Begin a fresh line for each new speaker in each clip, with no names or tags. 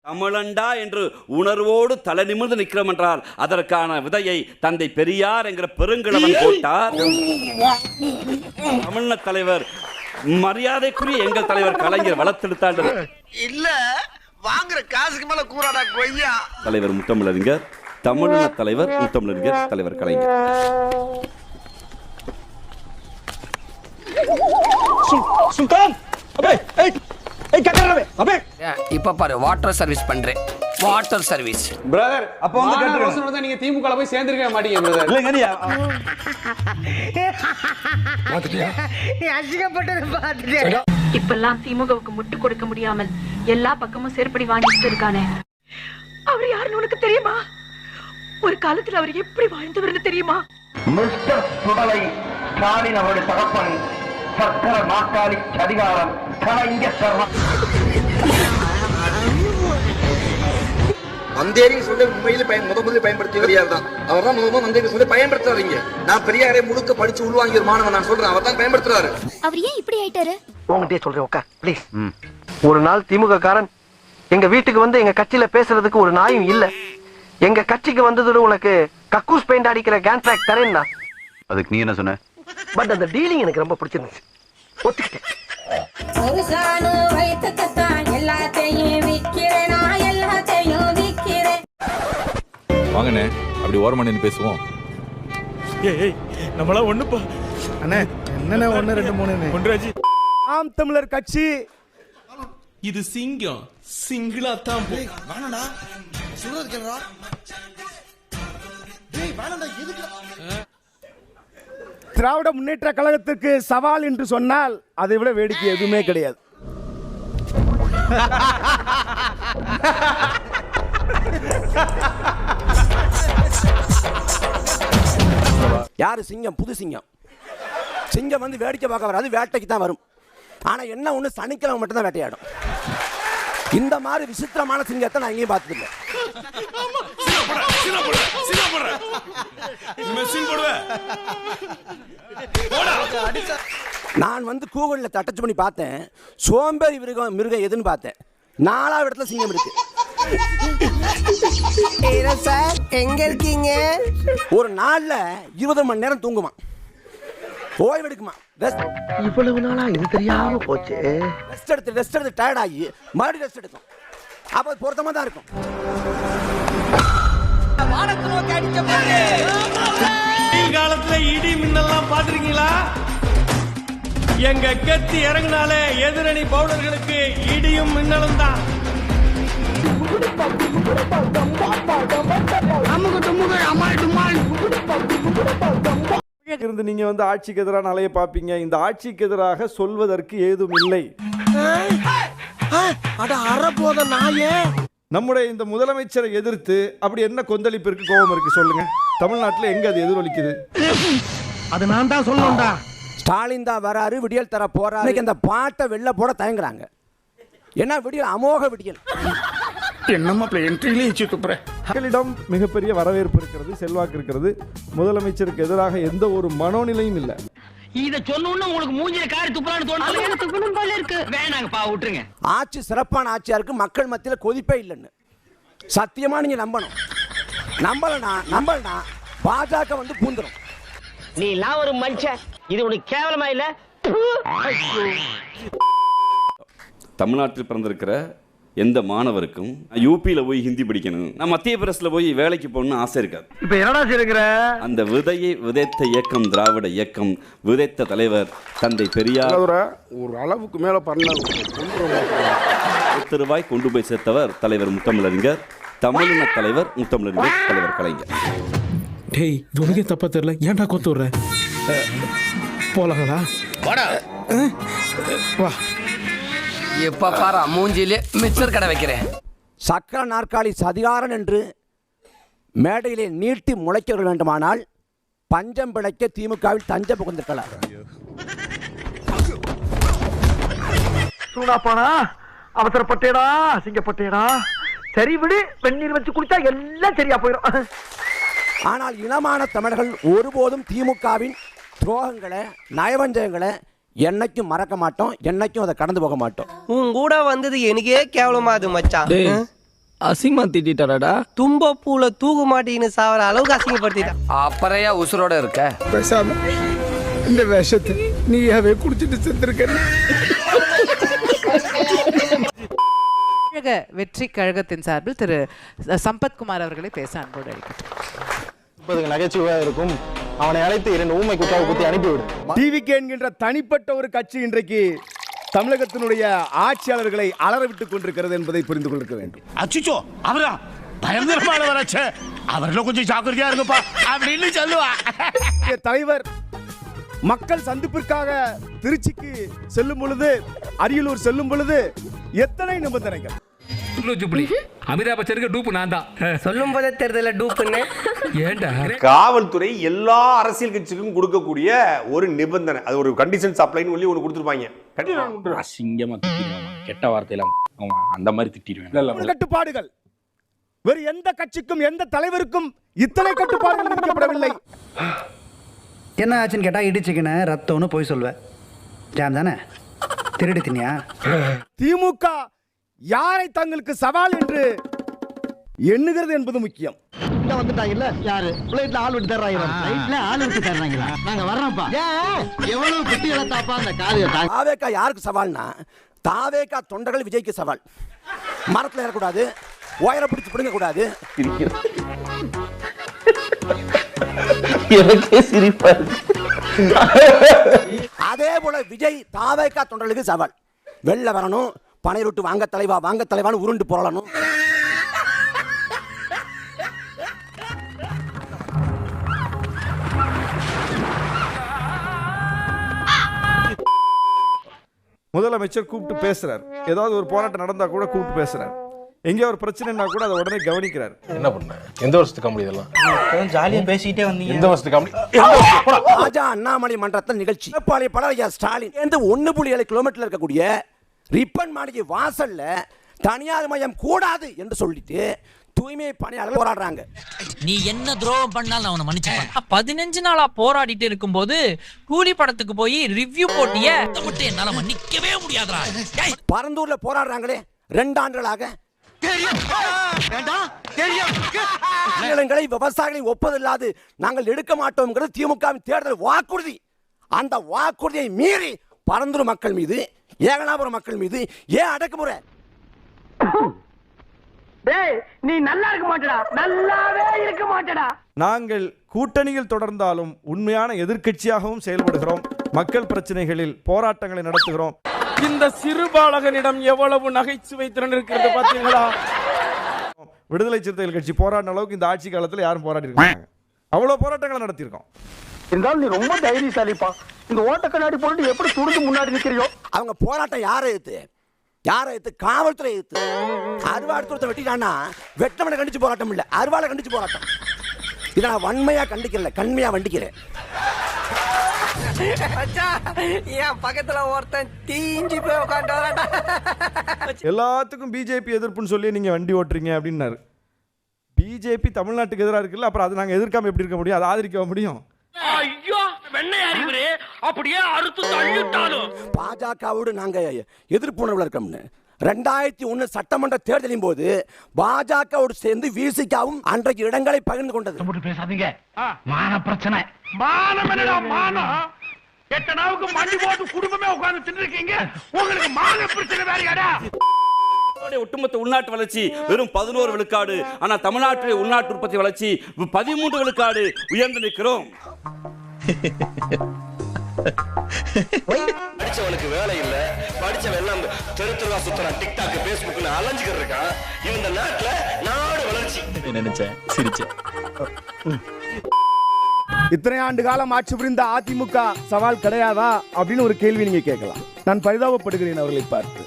தமிழண்டா என்று உணர்வோடு தலை நிமிர்ந்து நிற்கிறோம் என்றால் அதற்கான விதையை தந்தை பெரியார் என்கிற பெருங்கிழவன் போட்டார். தமிழ் தலைவர் மரியாதைக்குரிய எங்கள் தலைவர் கலைஞர் வளர்த்தெடுத்தார்.
இல்ல வாங்குற காசுக்கு மேல கூறாடா கொய்யா.
தலைவர் முத்தமிழறிஞர், தமிழின தலைவர் முத்தமிழறிஞர், தலைவர் கலைஞர்.
சுல்தான்
இப்ப பாரு வாட்டர் சர்வீஸ் பண்றேன். Water service
brother. அப்ப வந்து நீங்க திமுக போய் சேர்ந்திருக்க மாட்டீங்க பிரதர். இல்லங்க நீ
இப்பெல்லாம் திமுகவுக்கு முட்டு கொடுக்க முடியாமல் எல்லா பக்கமும் செருப்படி வாங்கிட்டு இருக்கானே, அவர் யாருன்னு உனக்கு தெரியுமா? ஒரு காலத்துல அவர் எப்படி வாழ்ந்தவர்னு தெரியுமா?
மிஸ்டர் சுடலை ஸ்டாலின் அவருடைய தகப்பன் சக்கர நாற்காலி அதிகாரம் கலைஞர்.
மந்தேரின்னு சொல்லி உண்மையில முதலில் பயன்படுத்திய பெரியார் தான். அவர் தான் முதல் மந்தேரி சொல்லி பயன்படுத்துறாருங்க. நான் பெரியாரை முழுக்க படிச்சு உள்வாங்கிய மாணவன் நான் சொல்றேன். அவர் தான் பயன்படுத்துறாரு.
அவர் ஏன் இப்படி ஆயிட்டாரு?
உங்ககிட்டயே சொல்றேன், உட்கார் ப்ளீஸ். ஒரு நாள் திமுக காரன் எங்க வீட்டுக்கு வந்து எங்க கட்சியில பேசுறதுக்கு ஒரு நாயும் இல்ல, எங்க கட்சிக்கு வந்ததோட உனக்கு கக்கூஸ் பெயிண்ட் அடிக்கிற கேன்ட்ராக்ட் தரேன்னா
அதுக்கு நீ என்ன சொன்ன?
பட் அந்த டீலிங் எனக்கு ரொம்ப பிடிச்சிருந்துச்சு, ஒத்துக்கிட்டேன்.
வாங்கண்ணே, அப்படி ஓரமா நின்னு பேசுவோம்.
ஏய் நம்மளா ஒண்ணுப்பா அண்ணே. என்னண்ணே 1 2 3 ஒன்றாஜி. ஆம் தமிழர் கட்சி இது சிங்கம் சிங்கிளா தான் போ. வாணடா சொல்றது கேளுடா. டேய் வாணடா எதுக்குடா? திராவிட முன்னேற்ற கழகத்துக்கு சவால் என்று சொன்னால் அதை விட வேடிக்கை எதுவுமே கிடையாது.
யாரு சிங்கம்? புது சிங்கம். சிங்கம் வந்து வேடிக்கை பார்க்க வராது, வேட்டைக்கு தான் வரும். ஆனா என்ன ஒண்ணு, சனிக்கிழமை மட்டும் தான் வேட்டையாடும். இந்த மாதிரி விசித்திரமான சிங்கத்தை நான் எங்கேயும் பார்த்ததில்லை. நான் வந்து கூகுளில் தட்டச்சு பண்ணி பார்த்தேன், சோம்பேறி மிருகம் எதுன்னு பார்த்தேன். 4ஆவது இடத்துல சிங்கம் இருக்கு. எங்க இருக்கீங்க? ஒரு நாள்ல 20 மணி நேரம் தூங்குமா, ஓய்வு எடுக்குமா.
இவ்வளவு நாளா இது தெரியாம போச்சு.
ரெஸ்ட் எடுத்து டயர்ட் ஆகி மறுபடியும் ரெஸ்ட் எடுக்கும். அப்ப பொருத்தமா தான் இருக்கும்.
காலத்துல இடி மின்னல்லாம் பாத்துருக்கீங்களா? எங்க கத்தி இறங்கினாலே எதிரணி பவுலர்களுக்கு இடியும் மின்னலும் தான். இருந்து நீங்க வந்து ஆட்சிக்கு எதிரான அலைய பாப்பீங்க. இந்த ஆட்சிக்கு எதிராக சொல்வதற்கு ஏதும் இல்லை. நம்முடைய இந்த முதலமைச்சரை எதிர்த்து அப்படி என்ன கொந்தளிப்பு இருக்கு, கோபம் இருக்கு சொல்லுங்க. தமிழ்நாட்டில் எங்க அது எதிரொலிக்குது?
அது நான் தான் சொல்லணும்டா.
ஸ்டாலின் தான் வராரு, விடியல் தர போறாரு. அந்த பாட்டை வெளில போட தயங்குறாங்க. ஏன்னா விடியல் அமோக விடியல்.
மக்களிடம் மிகப்பெரிய வரவேற்பு இருக்கிறது, செல்வாக்கு இருக்கிறது. முதலமைச்சருக்கு எதிராக எந்த ஒரு மனோநிலையும் இல்லை.
இத சொன்னோன்னு உங்களுக்கு மூஞ்சில காரி துப்புறான்னு தோணுது. துப்புணும் போல இருக்கு. வேணாங்கப்பா விட்டுருங்க.
ஆட்சி சிறப்பான ஆட்சியா இருக்கு, மக்கள் மத்தியில் கொதிப்பே இல்லைன்னு சத்தியமா நீங்க நம்பணும். நம்பலனா பாஜக வந்து பூந்துரும்.
நீ எல்லாம் ஒரு மனுஷன், இது உனக்கு கேவலமா இல்ல?
தமிழ்நாட்டில் பிறந்திருக்கிற எந்த மாணவருக்கும் யூபியில் போய் ஹிந்தி படிக்கணும், நான் மத்திய பிரதேசத்தில் போய் வேலைக்கு போகணும்னு ஆசை இருக்காது.
இப்ப என்னடா செய்யுற? அந்த
விதையை விதைத்த இயக்கம் திராவிட இயக்கம், விதைத்த தலைவர் தந்தை பெரியார்.
ஒரு அளவுக்கு மேல
ரூபாய் கொண்டு போய் சேர்த்தவர் தலைவர் முத்தமிழறிஞர், தமிழின தலைவர் முத்தமிழறிஞர், தலைவர் கலைஞர்.
டேய் இது உனக்கே தப்பா தெரியல, ஏன்டா கொத்து விடுற? போலாங்களா? வா.
எப்ப பாரு மூஞ்சிலே மிச்சர் கடை வைக்கிறேன்.
சக்கர நாற்காலி சதிகாரன் என்று மேடையிலே நீட்டி முளைக்க வேண்டுமானால் பஞ்சம் பிழைக்க திமுகவில் தஞ்சம் புகுந்திருக்கலாம்.
சூடாப்பானா அவசரப்பட்டேடா, சிங்கப்பட்டேடா. சரி விடு, வெந்நீர் வச்சு குடிச்சா எல்லாம் சரியா போயிடும்.
ஆனால் இனமான தமிழர்கள் ஒருபோதும் திமுகவின் துரோகங்களை, நயவஞ்சகங்களை என்னைக்கும் மறக்க மாட்டோம், என்னைக்கும் அதை கடந்து போக மாட்டோம்.
உன் கூட வந்தது எனக்கே கேவலமா அது மச்சான்.
அசிங்கமா திட்டாராடா.
தும்ப பூல தூக்கு மாட்டின்னு சாவற அளவுக்கு அசிங்கப்படுத்திட்டான்.
அப்புறையா உசுரோட இருக்க
பேசாம இந்த விஷத்தை நீயாவே குடிச்சிட்டு செத்துருக்க.
தமிழக வெற்றி கழகத்தின் சார்பில் திரு சம்பத்குமார் அவர்களை பேச அன்போடு அழைக்கிறேன்.
நகைச்சுவையா இருக்கும். அவனை அழைத்து 2 ஊமை குட்டாவை குத்தி அனுப்பிவிடு. டிவிகே என்கின்ற தனிப்பட்ட ஒரு கட்சி இன்றைக்கு தமிழகத்தினுடைய ஆட்சியாளர்களை அலற விட்டுக் கொண்டிருக்கிறது என்பதை புரிந்து கொள்ள வேண்டும்.
அச்சுச்சோ அவரா பயங்கரமானவராச்சே, அவர்ல கொஞ்சம் ஜாக்கிரதையா இருங்கப்பா அப்படின்னு சொல்லுவா.
தலைவர் மக்கள் சந்திப்பிற்காக திருச்சிக்கு செல்லும் பொழுது, அரியலூர் செல்லும் பொழுது எத்தனை நிபந்தனைகள்.
அமிதாப் பச்சனுக்கு டூப்பு நான் தான்
சொல்லும் போதே தெரியல டூப்புன்னு.
ஏண்டா
காவல்துறை எல்லா அரசியல் கட்சிக்கும் கொடுக்கக்கூடிய ஒரு நிபந்தனை, அது ஒரு கண்டிஷன்ஸ் அப்ளைன்னு சொல்லி ஒன்று கொடுத்துருப்பாங்க.
அசிங்கமா திட்டிடுவேன், கெட்ட வார்த்தையில அந்த மாதிரி திட்டிடுவேன்.
கட்டுப்பாடுகள் வேறு எந்த கட்சிக்கும் எந்த தலைவருக்கும் இத்தனை கட்டுப்பாடுகள் விதிக்கப்படவில்லை.
என்ன ஆச்சுன்னு கேட்டா இடிச்சுக்கின ரத்தம்னு போய் சொல்வேன். ஜாம் தானே திருடி தினியா.
திமுக யாரை தங்களுக்கு சவால் என்று எண்ணுகிறது என்பது முக்கியம்.
வந்துட்டாங்கல்ல யாரு பிளேட்ல ஆள் விட்டு தர்றாங்க. பிளேட்ல ஆள் விட்டு தர்றாங்களா? நாங்க வர்றோம்ப்பா. எவ்வளவு குட்டிகளை தாப்பா அந்த காலியை.
தாவேக்கா யாருக்கு சவால்னா, தாவேக்கா தொண்டர்கள் விஜய்க்கு சவால். மரத்துல ஏறக்கூடாது, ஒயரை பிடிச்சு பிடுங்க கூடாது. அதே போல விஜய் தாவேக்கா தொண்டர்களுக்கு சவால். வெளில வரணும், பனை ரொட்டு வாங்க தலைவான்னு உருண்டு புரளணும்.
முதலமைச்சர் கூப்பிட்டு பேசுறார், ஏதாவது ஒரு போராட்டம் நடந்தா கூட கூப்பிட்டு பேசுறார், எங்கே ஒரு பிரச்சனைனா கூட அதை உடனே கவனிக்கிறார்.
என்ன பண்ண? எந்த வருஷத்துக்கு கம்பெனி இதெல்லாம்?
ஜாலியா பேசிட்டே வந்தீங்க.
எந்த வருஷத்துக்கு கம்பெனி?
ராஜா அண்ணாமலை மன்றத்தில் நிகழ்ச்சி. பழைய ஸ்டாலின் 1.7 கிலோமீட்டர்ல இருக்கக்கூடிய ரிப்பன் மாளிகை வாசல்ல தனியார் மயம் கூடாது என்று சொல்லிட்டு தூய்மை பணியாளர்கள் போராடுறாங்க.
நீ என்ன துரோகம் பண்ணாலும் அவனை மன்னிச்சுப்பான். 15 நாளா போராடிட்டு இருக்கும்போது கூலி படத்துக்கு போய் ரிவ்யூ போட்டிய மட்டும் என்னால மன்னிக்கவே முடியாதுடா.
பரந்தூர்ல போராடுறாங்களே 2 ஆண்டுகளாக. விவசாயிகளை ஒப்பதில்லாது நாங்கள் எடுக்க மாட்டோம் திமுகவின் தேர்தல் வாக்குறுதி. அந்த வாக்குறுதியை மீறி பரந்தூர் மக்கள் மீது, ஏகனாபுரம் மக்கள் மீது ஏன் அடக்குமுறை?
நீ நல்லா இருக்க மாட்டடா, நல்லாவே இருக்க மாட்டடா.
நாங்கள் கூட்டணியில் தொடர்ந்தாலும் உண்மையான எதிர்க்கட்சியாகவும் செயல்படுகிறோம். மக்கள் பிரச்சனைகளில் போராட்டங்களை நடத்துகிறோம். இந்த சிறுபாலகனிடம் எவ்வளவு நகைச்சுவை திறன் இருக்கிறது பாத்தீங்களா? விடுதலை சிறுத்தைகள் கட்சி போராடின அளவுக்கு இந்த ஆட்சி காலத்தில் யாரும் போராடி இருக்காங்க? அவ்வளவு போராட்டங்களை நடத்தியிருக்கோம்.
இருந்தாலும் நீ ரொம்ப தைரியசாலிப்பா. இந்த ஓட்ட கண்ணாடி போட்டு எப்படி துணிஞ்சு முன்னாடி நிக்கிறியோ?
அவங்க போராட்டம் யாரை எடுத்து காவல்துறை எடுத்து அருவாடுத்துறத்தை வெட்டிட்டான்னா வெட்டமனை கண்டிச்சு போராட்டம் இல்ல, அருவாளை கண்டிச்சு போராட்டம். இதை நான் வன்மையா கண்டிக்கல, கண்மையா வண்டிக்கிறேன்.
என் பக்கத்துல ஒருத்தன் தீஞ்சி போய் உட்காந்து
எல்லாத்துக்கும் பிஜேபி எதிர்ப்புன்னு சொல்லி நீங்க வண்டி ஓட்டுறீங்க அப்படின்னாரு. பிஜேபி தமிழ்நாட்டுக்கு எதிராக இருக்குல்ல, அப்புறம் அதை நாங்க எதிர்க்காம எப்படி இருக்க முடியும்? அதை ஆதரிக்க முடியும்?
பாஜகவோடு நாங்க எதிர்ப்புணர்வுல இருக்கோம்னு 2001 சட்டமன்ற தேர்தலின் போது பாஜகவோடு சேர்ந்து விசிகாவும் அன்றைக்கு இடங்களை பகிர்ந்து கொண்டது.
பேசாதீங்க, மான பிரச்சனை. மானம் என்னடா மானம்? எட்டனாவுக்கு மண்டி போட்டு குடும்பமே உட்கார்ந்து தின்னுருக்கீங்க, உங்களுக்கு மான பிரச்சனை வேறயாடா?
ஒட்டுமொத்த உள்நாட்டு வளர்ச்சி வெறும் 11 விழுக்காடு. ஆனா தமிழ்நாட்டுடைய உள்நாட்டு உற்பத்தி வளர்ச்சி 13 விழுக்காடு உயர்ந்து நிற்கிறோம்.
படிச்சவனுக்கு வேலை இல்ல, படிச்சவன் எல்லாம் தெரு தெருவா சுத்துறான், டிக்டாக் பேஸ்புக்னு அலைஞ்சுக்கிட்டு இருக்கான். இந்த நாட்டுல நாடு வளர்ச்சி.
நினைச்சேன், சிரிச்சேன்.
இத்தனை ஆண்டு காலம் ஆட்சி புரிந்த அதிமுக சவால் கிடையாதா அப்படின்னு ஒரு கேள்வி நீங்க கேட்கலாம். நான் பரிதாபப்படுகிறேன் அவர்களை பார்த்து.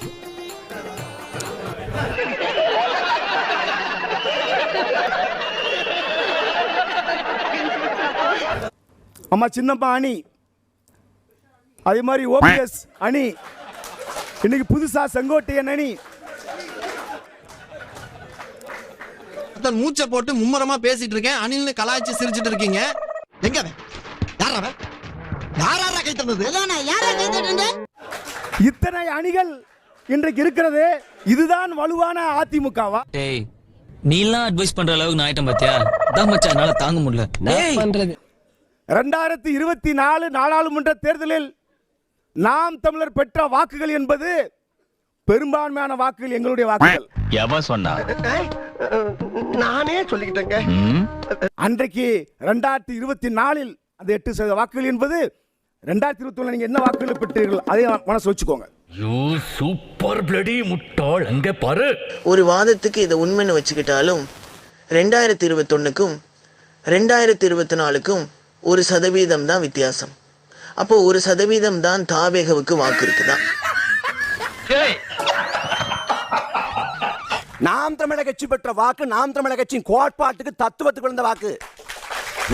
அம்மா சின்னப்பா அணி, அதே மாதிரி ஓபிஎஸ் அணி, இன்னைக்கு புதுசா செங்கோட்டையன் அணி.
மூச்சை போட்டு மும்மரமா பேசிட்டு இருக்கேன், அணில்னு கலாய்ச்சி சிரிச்சிட்டு இருக்கீங்க. எங்க யாரா கை தந்தது?
இத்தனை அணிகள் இன்றைக்கு இருக்கிறது, இதுதான் வலுவான அதிமுகவா?
நீ எல்லாம் அட்வைஸ் பண்ற அளவுக்கு நான் ஆயிட்டேன் பாத்தியா? தான் மச்சான் என்னால தாங்க முடியல. பண்றது
2024 நாடாளுமன்ற தேர்தலில் நாம் தமிழர் பெற்ற வாக்குகள் என்பது பெரும்பான்மையான வாக்குகள் எங்களுடைய வாக்குகள்.
எவன் சொன்னா?
நானே சொல்லிக்கிட்டேங்க.
அன்றைக்கு 2024 அந்த 8% வாக்குகள் என்பது 2021 நீங்க என்ன வாக்குகள் பெற்றீர்கள் அதை மனசு வச்சுக்கோங்க.
சூப்பர் பிளடி முட்டாள், அங்க பாரு.
ஒரு வாதத்துக்கு இதை உண்மைன்னு வச்சுக்கிட்டாலும் 2021க்கும் 2024க்கும் 1% தான் வித்தியாசம். அப்போ 1% தான் தாவேகவுக்கு வாக்கு இருக்குதான்.
நாம் தமிழர் கட்சி பெற்ற வாக்கு நாம் தமிழர் கட்சியின் கோட்பாட்டுக்கு தத்துவத்துக்கு விழுந்த வாக்கு,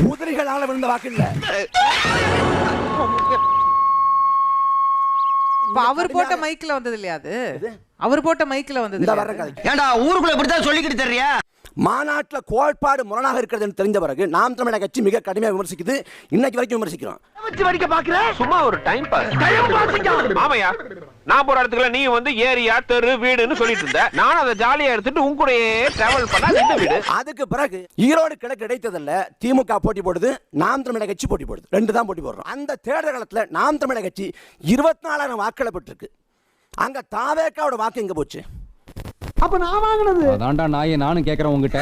உதிரிகளால விழுந்த வாக்கு இல்ல.
அவர் போட்ட மைக்ல வந்தது இல்லையா? அது அவர் போட்ட மைக்ல வந்தது.
ஏண்டா ஊருக்குள்ள இப்படிதான் சொல்லிக்கிட்டு தெரியா?
மாநாட்டில் கோட்பாடு முரணாக இருக்கிறது தெரிஞ்ச பிறகு நாம் தமிழர் கட்சி மிக கடுமையாக விமர்சிக்குது. இன்னைக்கு வரைக்கும் விமர்சிக்கிறோம்.
சும்மா ஒரு டைம் பாஸ்.
மாமையா, நான் போற இடத்துக்குள்ள நீ வந்து ஏரியா தெரு வீடுன்னு சொல்லிட்டு இருந்த. நான் அதை ஜாலியா எடுத்துட்டு உன் கூடயே டிராவல் பண்ணா இந்த வீடு.
அதுக்கு பிறகு ஈரோடு கிழக்கு கிடைத்ததில்ல, திமுக போட்டி போடுது, நாம் தமிழர் கட்சி போட்டி போடுது. 2 தான் போட்டி போடுறோம். அந்த தேர்தல் காலத்தில் நாம் தமிழர் கட்சி 24,000 வாக்களை பெற்றிருக்கு. அங்க தாவேக்காவோட வாக்கு எங்க போச்சு?
அப்ப நான் வாங்கினது
அதான்டா நானும் கேக்குறேன் உங்ககிட்ட.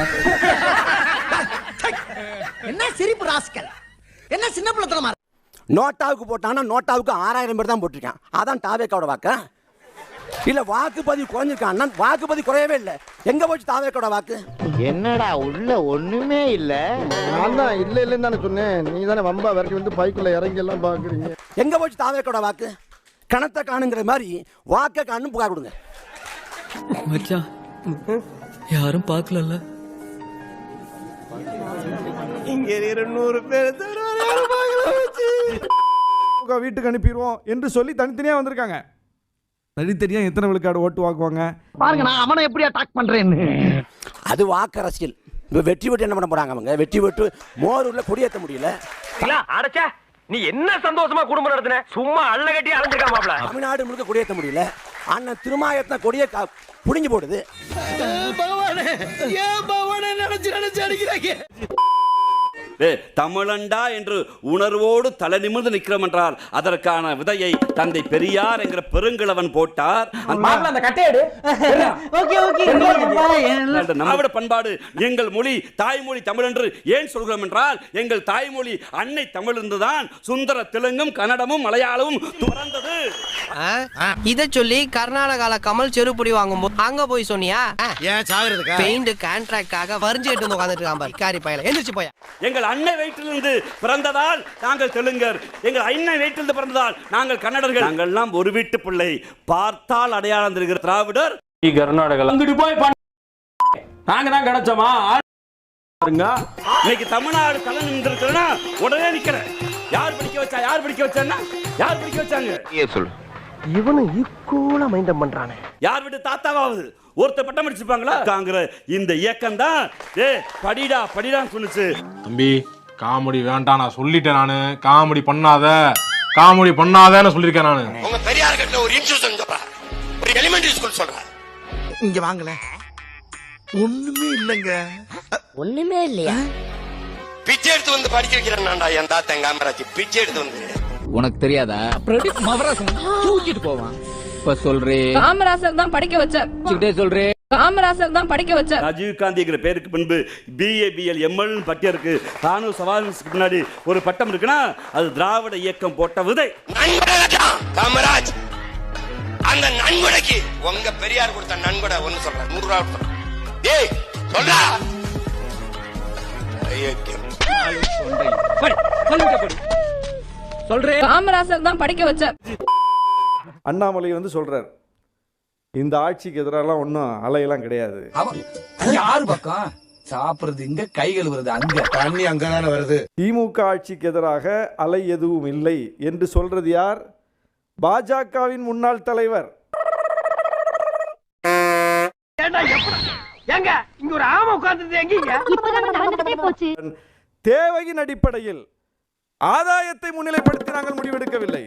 என்ன சிரிப்பு ராஸ்கல், என்ன சின்ன பிள்ளைத்தனமா?
நோட்டாவுக்கு போட்டாங்கன்னா நோட்டாவுக்கு 6,000 பேர் தான் போட்டிருக்கான். அதான் தாவேக்காவோட வாக்கா? இல்ல வாக்குப்பதிவு குறைஞ்சிருக்கான்? வாக்குப்பதிவு குறையவே இல்லை. எங்க போச்சு தாவேக்காவோட வாக்கு?
என்னடா உள்ள ஒண்ணுமே இல்ல.
நான் தான் இல்ல இல்லன்னு தானே சொன்னேன். நீ தானே வம்பா வரைக்கும் வந்து பைக்குள்ள இறங்கி எல்லாம் பாக்குறீங்க.
எங்க போச்சு தாவேக்காவோட வாக்கு? கணத்தை காணுங்கிற மாதிரி வாக்கை காணும் புகார் கொடுங்க.
மச்சான் யாரும் பார்க்கலல்ல.
இங்க 200 பேர் வீட்டுக்கு அனுப்பிடுவோம் என்று சொல்லி தனித்தனியா வந்திருக்காங்க. தனித்தனியா எத்தனை விழுக்காடு ஓட்டு வாங்குவாங்க
பாருங்க. நான் அவனை எப்படி அட்டாக் பண்றேன்னு.
அது வாக்கு அரசியல். இப்ப வெற்றி பெற்று என்ன பண்ண போறாங்க அவங்க? வெற்றி பெற்று மோரூர்ல கொடியேற்ற முடியல.
அடச்சா, நீ என்ன சந்தோஷமா குடும்பம் நடத்தின? சும்மா அள்ள கட்டி அலைஞ்சிருக்கா மாப்ள.
தமிழ்நாடு முழுக்க கொடியேற்ற முடியல. அண்ணன் திருமாயத்தின கொடியை புடிஞ்சு போடுது.
தமிழண்டா என்று உணர்வோடு தலை நிமிர்ந்து நிற்கிறோம் என்றால் அதற்கான விதையை தந்தை பெரியார் என்கிற பெருங்கிழவன் போட்டார். திராவிட பண்பாடு எங்கள் மொழி தாய்மொழி தமிழ் என்று ஏன் சொல்கிறோம் என்றால் எங்கள் தாய்மொழி அன்னை தமிழ் இருந்துதான் சுந்தர தெலுங்கும் கன்னடமும் மலையாளமும் துறந்தது.
இத சொல்லி கர்நாடகால கமல் செருப்புடி வாங்கும்போது அங்க போய் சொன்னியா?
ஏன் சாகுறதுக்கா?
பெயிண்ட் கான்ட்ராக்டாக வரிஞ்சு எடுத்து வந்து உட்கார்ந்துட்டு இருக்கான். காரி பயல எந்திரிச்சு போயா.
எங்கள் அன்னை வயிற்றிலிருந்து பிறந்ததால் நாங்கள் தெலுங்கர், எங்கள் அன்னை வயிற்றிலிருந்து பிறந்ததால் நாங்கள் கன்னடர்கள். நாங்கள் எல்லாம் ஒரு வீட்டு பிள்ளை. பார்த்தால் அடையாளம் தெரிகிற திராவிடர்
கர்நாடகா அங்கிட்டு போய் நாங்க தான் கிடைச்சோமா?
இன்னைக்கு தமிழ்நாடு தலை நின்றுனா உடனே நிக்கிறேன். யார் படிக்க வச்சா? யார் படிக்க வச்சான்னா யார் படிக்க வச்சாங்க?
சொல்லு.
இவனு ஈக்குவலா மைண்டம் பண்றானே.
யார் விட்டு தாத்தாவாவது ஒருத்த பட்டம் அடிச்சிருப்பாங்களா? காங்கிற இந்த இயக்கம் தான் படிடா படிடான்னு சொல்லுச்சு.
தம்பி காமெடி வேண்டாம், நான் சொல்லிட்டேன். நானு காமெடி பண்ணாதன்னு சொல்லிருக்கேன். நானு
உங்க பெரியார் கிட்ட ஒரு இன்ஸ்டிடியூஷன் சொல்றேன், ஒரு எலிமெண்டரி ஸ்கூல் சொல்றேன்.
இங்க வாங்கல. ஒண்ணுமே இல்லங்க.
ஒண்ணுமே இல்லையா?
பிச்சை எடுத்து வந்து படிக்க வைக்கிறேன்டா என் தாத்தா எங்க அம்மராச்சி. பிச்சை எடுத்து வந்து
உனக்கு தெரியாதா? பிரதீப் மவராசன் தூக்கிட்டு போவான். இப்ப சொல்றேன்,
காமராசர் தான் படிக்க வச்சார்.
சொல்றேன்,
காமராசர் தான் படிக்க வச்சார்.
ராஜீவ் காந்திங்கிற பேருக்கு பின்பு BA BL ML பட்டியா இருக்கு. ராணுவ சவாலுக்கு முன்னாடி ஒரு பட்டம் இருக்குன்னா அது திராவிட இயக்கம் போட்ட விதை.
காமராஜ் அந்த நன்கொடைக்கு உங்க பெரியார் கொடுத்த நன்கொடை ஒண்ணு சொல்றேன், 100 ரூபாய் கொடுத்தேன். ஏய் சொல்றா.
சொல்றேன், காமராசர் தான் படிக்க வச்சார்.
அண்ணாமலை வந்து சொல்றார், இந்த ஆட்சிக்கு எதிரெல்லாம் ஒன்றும் அலையெல்லாம் கிடையாது.
யாரு பக்கம் சாப்பிடுறது இங்க, கை கழுவுறது அங்க, தண்ணி அங்கதானே வருது.
திமுக ஆட்சிக்கு எதிராக அலை எதுவும் இல்லை என்று சொல்றது யார்? பாஜகவின் முன்னாள் தலைவர்.
இங்க ஒரு ஆமை உட்கார்ந்து எங்க?
தேவையின் அடிப்படையில் ஆதாயத்தை முன்னிலைப்படுத்தி நாங்கள் முடிவெடுக்கவில்லை.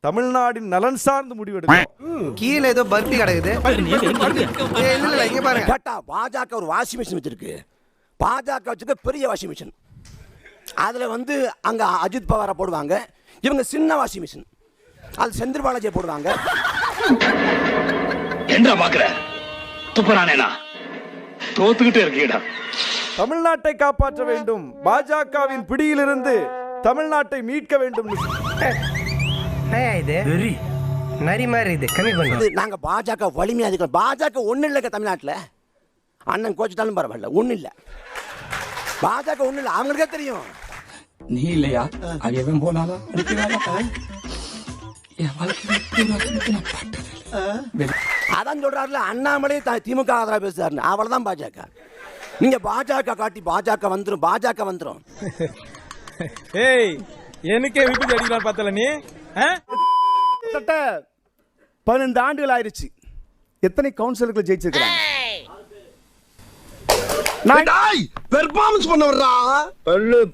தமிழ்நாடின் நலன் சார்ந்து முடிவெடுக்கும்.
கீழே ஏதோ பர்த்தி கிடக்குது. இங்க பாருங்க.
கேட்டா பாஜக ஒரு வாஷிங் மிஷின் வச்சிருக்கு. பாஜக வச்சுக்க பெரிய வாஷிங் மிஷின். அதுல வந்து அங்க அஜித் பவாரை போடுவாங்க. இவங்க சின்ன வாஷிங் மிஷின். அது செந்தில் பாலாஜியை போடுவாங்க.
என்ன பாக்குற துப்புறானேனா தோத்துக்கிட்டே இருக்கீடா.
தமிழ்நாட்டை காப்பாற்ற வேண்டும், பாஜகவின் பிடியிலிருந்து தமிழ்நாட்டை மீட்க வேண்டும்.
நரி மாதிரி இது கம்மி பண்ணி
நாங்க பாஜக வலிமையா இருக்கிறோம். பாஜக ஒண்ணு இல்ல தமிழ்நாட்டுல. அண்ணன் கோச்சிட்டாலும் பரவாயில்ல, ஒண்ணு இல்ல. பாஜக ஒண்ணு இல்ல, அவங்களுக்கே தெரியும்.
நீ இல்லையா அவன் போனாலும்
அதான் சொல்றாருல, அண்ணாமலே திமுக ஆதரவா பேசுறாரு. அவ்வளவுதான் பாஜக. நீங்க பாஜக காட்டி பாஜக வந்துரும், பாஜக வந்துரும்.
ஏய், எனக்கே விட்டு அடிக்கலாம் பார்த்தல நீ.
12 ஆண்டுகள் ஆயிருச்சு. எத்தனை கவுன்சிலர்கள் ஜெயிச்சிருக்காங்க?
பெர்ஃபார்மன்ஸ் பண்ண வர்றா.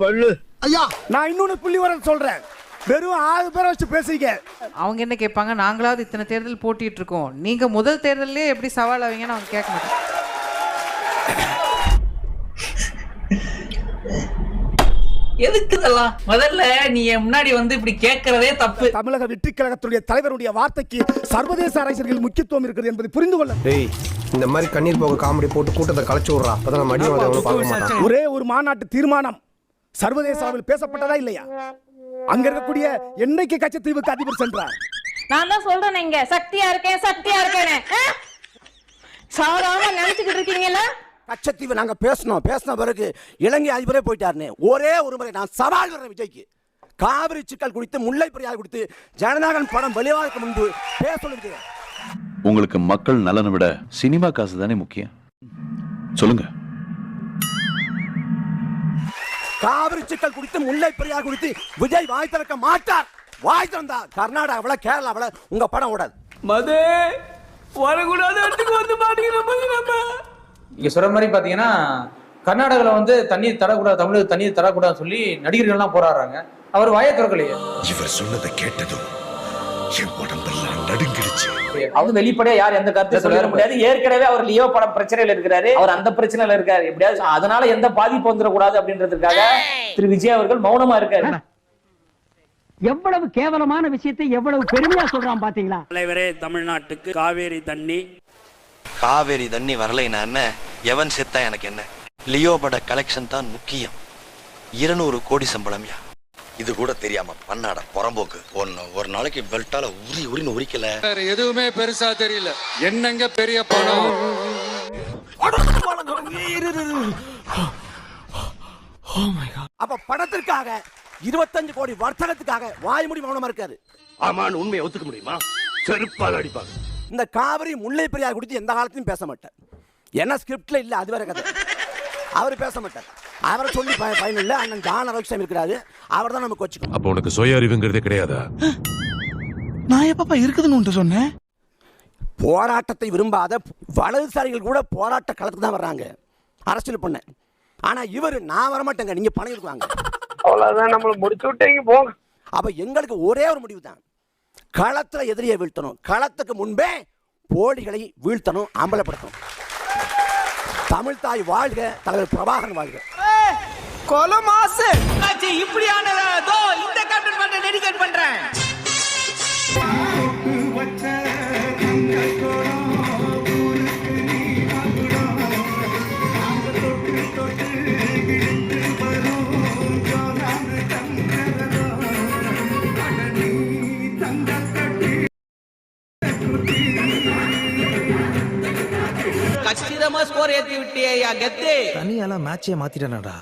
பல்லு ஐயா,
நான் இன்னொன்னு புள்ளிவரம் சொல்றேன். வெறும் 6 பேரை வச்சு பேசுறீங்க.
அவங்க என்ன கேட்பாங்க, நாங்களாவது இத்தனை தேர்தல் போட்டிட்டு இருக்கோம், நீங்க முதல் தேர்தலே எப்படி சவால் ஆவீங்கன்னு அவங்க கேட்க மாட்டாங்க.
எதுக்கு இதெல்லாம்? முதல்ல நீ முன்னாடி வந்து இப்படி கேட்கறதே தப்பு.
தமிழக வெற்றி கழகத்துடைய தலைவருடைய வார்த்தைக்கு சர்வதேச அரசியல் முக்கியத்துவம் இருக்குது என்பதை புரிந்து கொள்ள.
இந்த மாதிரி கண்ணீர் போக காமெடி போட்டு கூட்டத்தை கலைச்சு விடுறா. அப்பதான் நம்ம அடிவாதம் பார்க்க மாட்டோம்.
ஒரே ஒரு மாநாட்டு தீர்மானம் சர்வதேச அளவில் பேசப்பட்டதா இல்லையா? அங்க இருக்கக்கூடிய என்னைக்கு கச்சத்தீவுக்கு அதிபர் சென்றார்.
நான் தான் சொல்றேன், இங்க சக்தியா இருக்கேன் சாதாரண நினைச்சுக்கிட்டு இருக்கீங்களா?
கச்சத்தீவு நாங்க பேசின பிறகு இலங்கை அதிபரே போயிட்டாருன்னு ஒரே ஒரு முறை நான் சவால் வர்றேன் விஜய்க்கு. காவிரி சிக்கல் குறித்து, முல்லை பெரியாறு குறித்து ஜனநாயகன் படம் வெளியாவதற்கு முன்பு பேச சொல்லுங்க.
உங்களுக்கு மக்கள் நலனை விட சினிமா காசு தானே முக்கியம்? சொல்லுங்க.
காவிரி சிக்கல் குறித்து, முல்லை பெரியாறு குறித்து விஜய் வாய் திறக்க மாட்டார். வாய் திறந்தார் கர்நாடகாவில, கேரளாவில உங்க படம் ஓடாது.
மதே வரக்கூடாத இடத்துக்கு வந்து மாட்டீங்க.
இங்க சொல்ற மாதிரி பாத்தீங்கன்னா கர்நாடகால வந்து தண்ணீர் தரக்கூடாது, தமிழுக்கு தண்ணீர் தரக்கூடாதுன்னு சொல்லி நடிகர்கள்லாம் போராடுறாங்க. அவர் வாயை திறக்கலையே.
இவர் சொன்னதை கேட்டதும் என் உடம்பெல்லாம் நடுங்கிடுச்சு.
அவங்க வெளிப்படையா யார் எந்த கருத்து சொல்ல முடியாது. ஏற்கனவே அவர் லியோ படம் பிரச்சனையில இருக்கிறாரு, அவர் அந்த பிரச்சனையில இருக்காரு. எப்படியாவது அதனால எந்த பாதிப்பு வந்துடக்கூடாது அப்படின்றதுக்காக திரு விஜய் அவர்கள் மௌனமா இருக்காரு.
எவ்வளவு கேவலமான விஷயத்தை எவ்வளவு பெருமையா சொல்றான் பாத்தீங்களா?
தலைவரே, தமிழ்நாட்டுக்கு
காவேரி தண்ணி வரலைன்னா என்ன, எவன் செத்தா எனக்கு என்ன? லியோ பட கலெக்ஷன் தான் முக்கியம். 200 கோடி சம்பளம்யா. இது கூட தெரியாம பண்ணாட புறம்போக்கு. ஒரு நாளைக்கு பெல்ட்டால உரின்னு உரிக்கல.
எதுவுமே பெருசா தெரியல. என்னங்க பெரிய படம்.
அப்ப படத்திற்காக 25 கோடி வர்த்தகத்துக்காக வாய்மூடி மௌனமா இருக்காரு.
ஆமான்னு உண்மையை ஒத்துக்க முடியுமா? செருப்பால் அடிப்பாங்க.
இந்த காவிரி, முல்லை பெரியாறு குறித்து எந்த காலத்தையும் பேச மாட்டார். ஏன்னா ஸ்கிரிப்ட்ல இல்ல, அது வேற கதை. அவர் பேச மாட்டார். அவரை சொல்லி பயன் இல்ல. அண்ணன் ஜான் ஆரோக்கியம் இருக்கிறாரு, அவர் தான் நமக்கு வச்சுக்கணும்.
அப்ப உனக்கு சுய அறிவுங்கிறதே கிடையாதா?
நான் எப்பப்பா இருக்குதுன்னு சொன்னேன்.
போராட்டத்தை விரும்பாத வலதுசாரிகள் கூட போராட்ட களத்துக்கு தான் வர்றாங்க அரசியல் பண்ண. ஆனா இவர், நான் வரமாட்டேங்க, நீங்க பணம் இருக்குவாங்க,
அவ்வளவுதான், நம்மள முடிச்சு விட்டீங்க போங்க.
அப்ப எங்களுக்கு ஒரே ஒரு முடிவு தான், களத்துல எதிரியை வீழ்த்தணும். களத்துக்கு முன்பே போலிகளை வீழ்த்தணும், அம்பலப்படுத்தணும். தமிழ் தாய் வாழ்க, தலைவர் பிரபாகரன் வாழ்க.
கொலமாசு
இப்படியானதோ இந்த கேப்டன் பண்ண டெடிகேட் பண்றேன்.
கச்சிதமா ஸ்கோர் ஏத்தி விட்டியா கெத்து.
தனியால மேட்சே மாத்திட்டானடா.